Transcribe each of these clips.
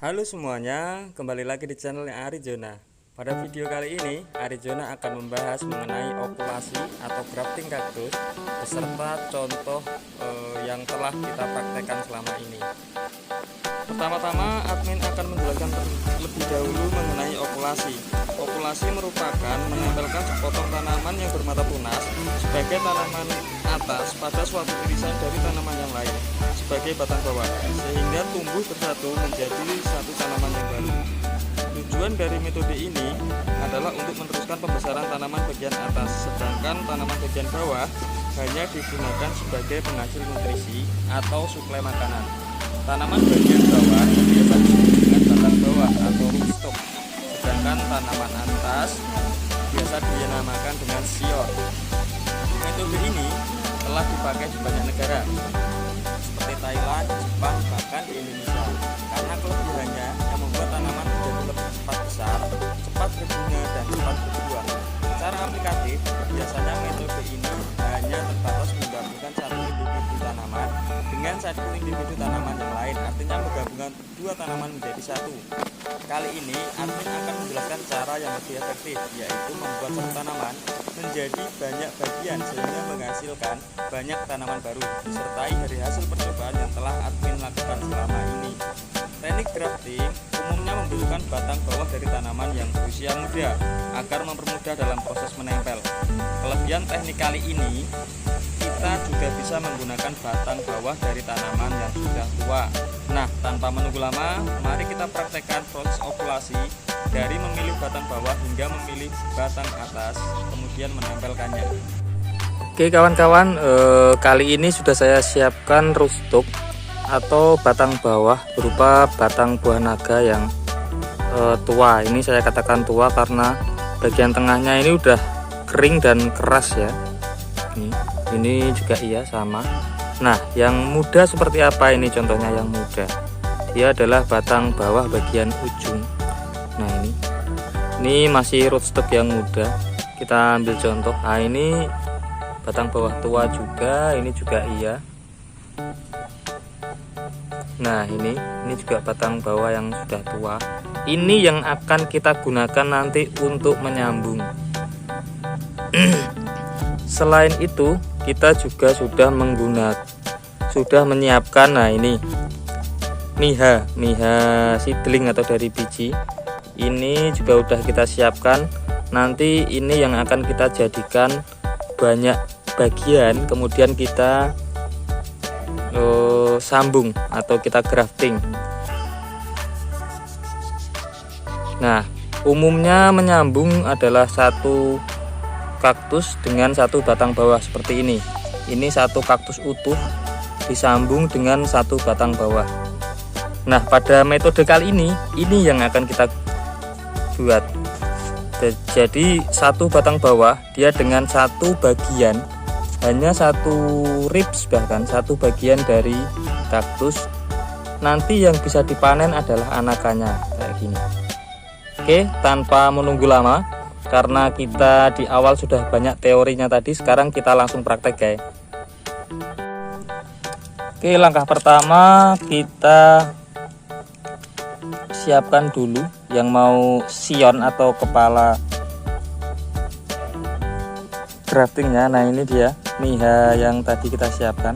Halo semuanya, kembali lagi di channelnya Arizona. Pada video kali ini, Arizona akan membahas mengenai okulasi atau grafting kaktus beserta contoh yang telah kita praktekkan selama ini. Pertama-tama, admin akan menjelaskan terlebih dahulu mengenai okulasi. Okulasi merupakan menempelkan sepotong tanaman yang bermata tunas sebagai tanaman atas pada suatu irisan dari tanaman yang lain sebagai batang bawah, sehingga tumbuh bersatu menjadi satu tanaman yang baru. Tujuan dari metode ini adalah untuk meneruskan pembesaran tanaman bagian atas, sedangkan tanaman bagian bawah hanya digunakan sebagai penghasil nutrisi atau suplai makanan. Tanaman bagian bawah biasa disebut dengan batang bawah atau rootstock, sedangkan tanaman atas biasa dinamakan dengan sior. Metode ini telah dipakai di banyak negara seperti Thailand, Jepang, bahkan di Indonesia, karena kelebihannya yang membuat tanaman menjadi lebih cepat besar, cepat berbunga, dan cepat berbuah. Secara aplikatif, biasanya metode ini hanya terbatas menggabungkan satu individu tanaman dengan satu individu tanaman yang lain, artinya menggabungkan dua tanaman menjadi satu. Kali ini, admin akan menjelaskan cara yang lebih efektif, yaitu membuat satu tanaman menjadi banyak bagian sehingga menghasilkan banyak tanaman baru, disertai dari hasil percobaan yang telah admin lakukan selama ini. Teknik grafting umumnya membutuhkan batang bawah dari tanaman yang berusia muda agar mempermudah dalam proses menempel. Kelebihan teknik kali ini, kita juga bisa menggunakan batang bawah dari tanaman yang sudah tua. Nah, tanpa menunggu lama, mari kita praktekkan proses okulasi dari memilih batang bawah hingga memilih batang atas, kemudian menempelkannya. Oke kawan-kawan, kali ini sudah saya siapkan rootstock atau batang bawah berupa batang buah naga yang tua. Ini saya katakan tua karena bagian tengahnya ini udah kering dan keras ya. Ini juga iya sama. Nah, yang muda seperti apa ini contohnya yang muda? Dia adalah batang bawah bagian ujung. Nah, ini masih rootstock yang muda. Kita ambil contoh. Nah, ini batang bawah tua juga, ini juga iya. Nah, ini juga batang bawah yang sudah tua. Ini yang akan kita gunakan nanti untuk menyambung. Selain itu, kita juga sudah menyiapkan, nah ini miha seedling atau dari biji. Ini juga sudah kita siapkan. Nanti ini yang akan kita jadikan banyak bagian, kemudian kita sambung atau kita grafting. Nah, umumnya menyambung adalah satu kaktus dengan satu batang bawah seperti ini. Ini satu kaktus utuh disambung dengan satu batang bawah. Nah, pada metode kali ini yang akan kita buat. Jadi satu batang bawah dia dengan satu bagian, hanya satu ribs, bahkan satu bagian dari kaktus. Nanti yang bisa dipanen adalah anakannya kayak gini. Oke, tanpa menunggu lama, karena kita di awal sudah banyak teorinya tadi, sekarang kita langsung praktek guys. Oke, langkah pertama kita siapkan dulu yang mau sion atau kepala graftingnya. Nah, ini dia miha yang tadi kita siapkan.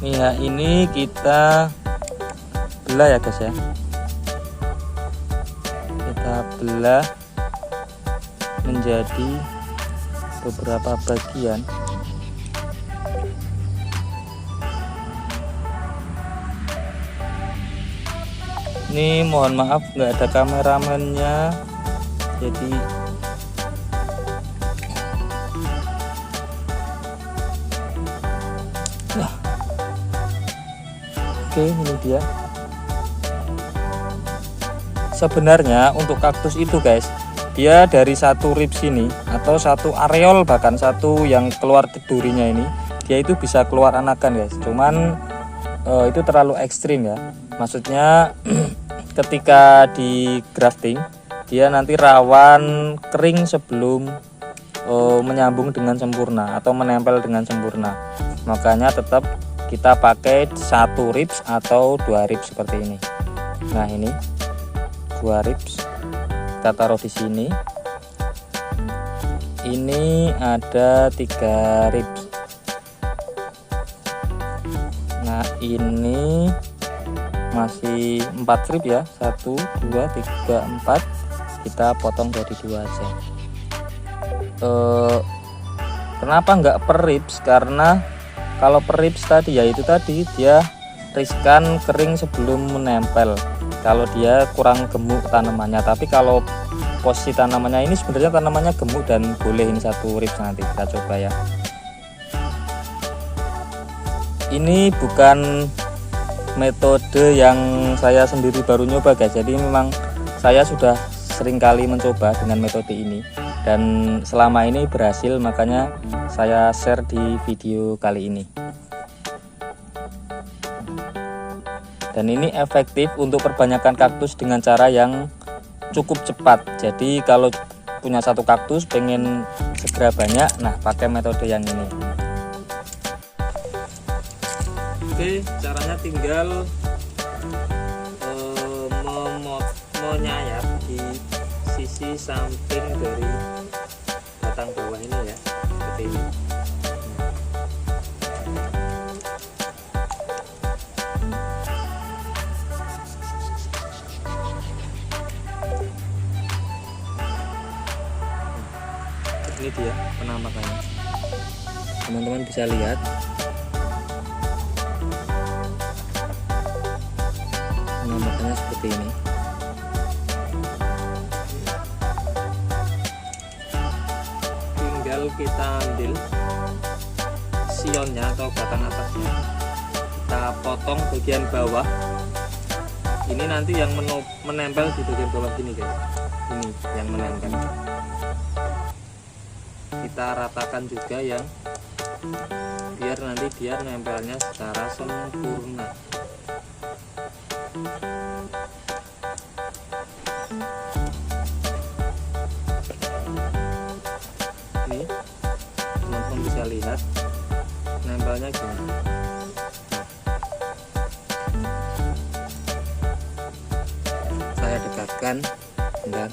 Miha ini kita belah ya guys ya. Kita belah menjadi beberapa bagian. Ini mohon maaf nggak ada kameramennya, jadi oke, ini dia. Sebenarnya untuk kaktus itu guys, dia dari satu ribs ini atau satu areol, bahkan satu yang keluar durinya ini, dia itu bisa keluar anakan guys. Cuman itu terlalu ekstrim ya. Maksudnya ketika di grafting dia nanti rawan kering sebelum menyambung dengan sempurna atau menempel dengan sempurna. makanya tetap kita pakai 1 rips atau 2 rips seperti ini. Nah, ini 2 rips kita taruh di sini. Ini ada 3 rips. Nah, ini masih 4 rib ya, 1 2 3 4, kita potong jadi 2 aja. Kenapa nggak per ribs? Karena kalau per ribs tadi ya itu tadi dia riskan kering sebelum menempel kalau dia kurang gemuk tanamannya. Tapi kalau posisi tanamannya ini sebenarnya tanamannya gemuk dan boleh ini 1 ribs. Nanti kita coba ya. Ini bukan metode yang saya sendiri baru nyoba guys, jadi memang saya sudah sering kali mencoba dengan metode ini dan selama ini berhasil, makanya saya share di video kali ini. Dan ini efektif untuk perbanyakan kaktus dengan cara yang cukup cepat. Jadi kalau punya 1 kaktus pengen segera banyak, nah pakai metode yang ini. Oke, caranya tinggal menyayat di sisi samping dari batang bawah ini ya, seperti ini. Ini dia penampakannya, teman-teman bisa lihat. Penampakannya seperti ini. Tinggal kita ambil sionnya atau batang atasnya, kita potong bagian bawah. Ini nanti yang menempel di bagian bawah sini guys, ini yang menempel. Kita ratakan juga yang biar nanti dia nempelnya secara sempurna. Ini teman-teman bisa lihat nempelnya gimana. Saya dekatkan, bentar.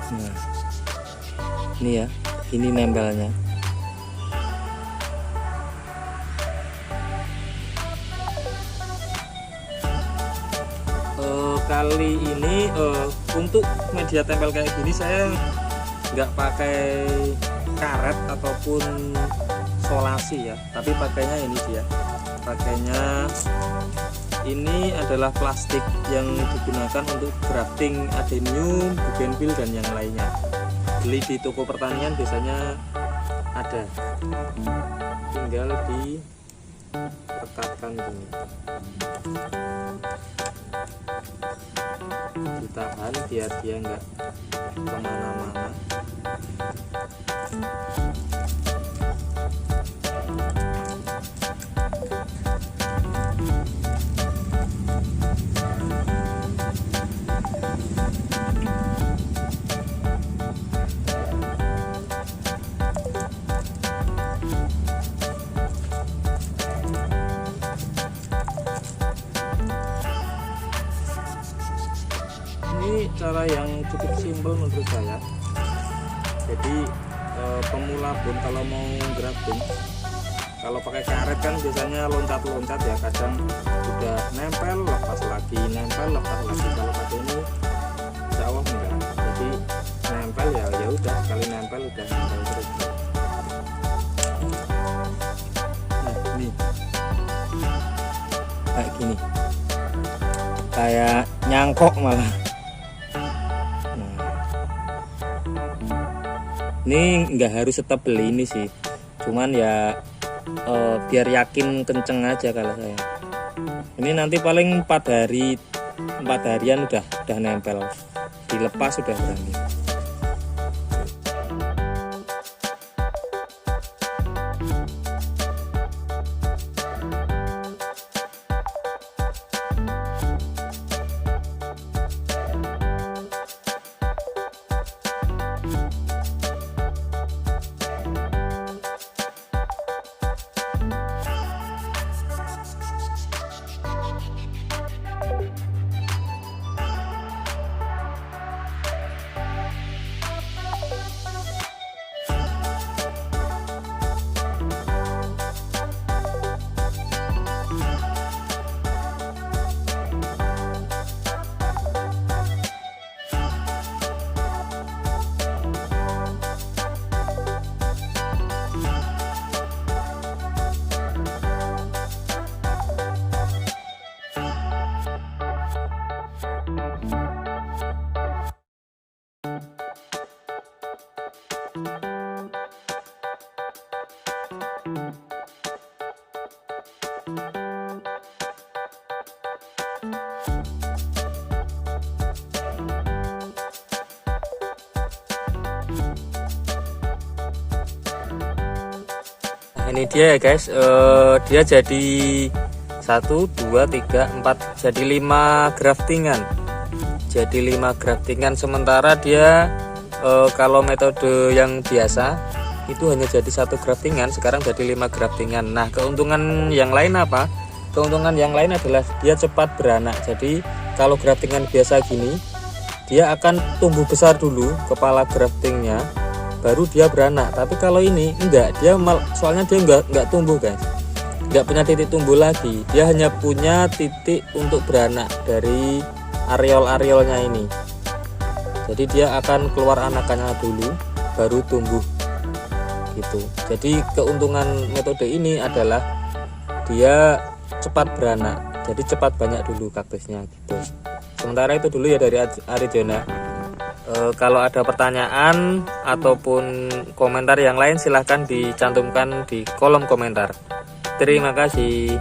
Nah, ini ya, ini nempelnya. Kali ini untuk media tempel kayak gini saya nggak pakai karet ataupun solasi ya, tapi pakainya ini dia, pakainya ini adalah plastik yang digunakan untuk grafting adenium, bougainville dan yang lainnya. Beli di toko pertanian biasanya ada, tinggal direkatkan gini, ditahan biar dia nggak kemana-mana. Ini cara yang cukup simpel menurut saya. Jadi pemula pun kalau mau grafting, kalau pakai karet kan biasanya loncat-loncat ya, kadang udah nempel lepas lagi, nempel lepas lagi. Kalau pakai ini insya Allah enggak, jadi nempel ya udah, sekali nempel udah nempel terus. Nah ini kayak gini, kayak nyangkok malah. Ini nggak harus setebel ini sih, cuman ya biar yakin kenceng aja kalau saya. Ini nanti paling 4 harian udah nempel, dilepas sudah berani. ini dia ya guys, dia jadi 1 2 3 4, jadi 5 graftingan. Jadi 5 graftingan, sementara dia kalau metode yang biasa itu hanya jadi 1 graftingan, sekarang jadi 5 graftingan. Nah, keuntungan yang lain apa? Keuntungan yang lain adalah dia cepat beranak. Jadi kalau graftingan biasa gini, dia akan tumbuh besar dulu kepala graftingnya, baru dia beranak. Tapi kalau ini enggak, dia soalnya dia enggak tumbuh guys, enggak punya titik tumbuh lagi, dia hanya punya titik untuk beranak dari areol-areolnya ini. Jadi dia akan keluar anakannya dulu, baru tumbuh gitu. Jadi keuntungan metode ini adalah dia cepat beranak, jadi cepat banyak dulu kaktusnya gitu. Sementara itu dulu ya dari Arizona. Kalau ada pertanyaan ataupun komentar yang lain silahkan dicantumkan di kolom komentar. Terima kasih.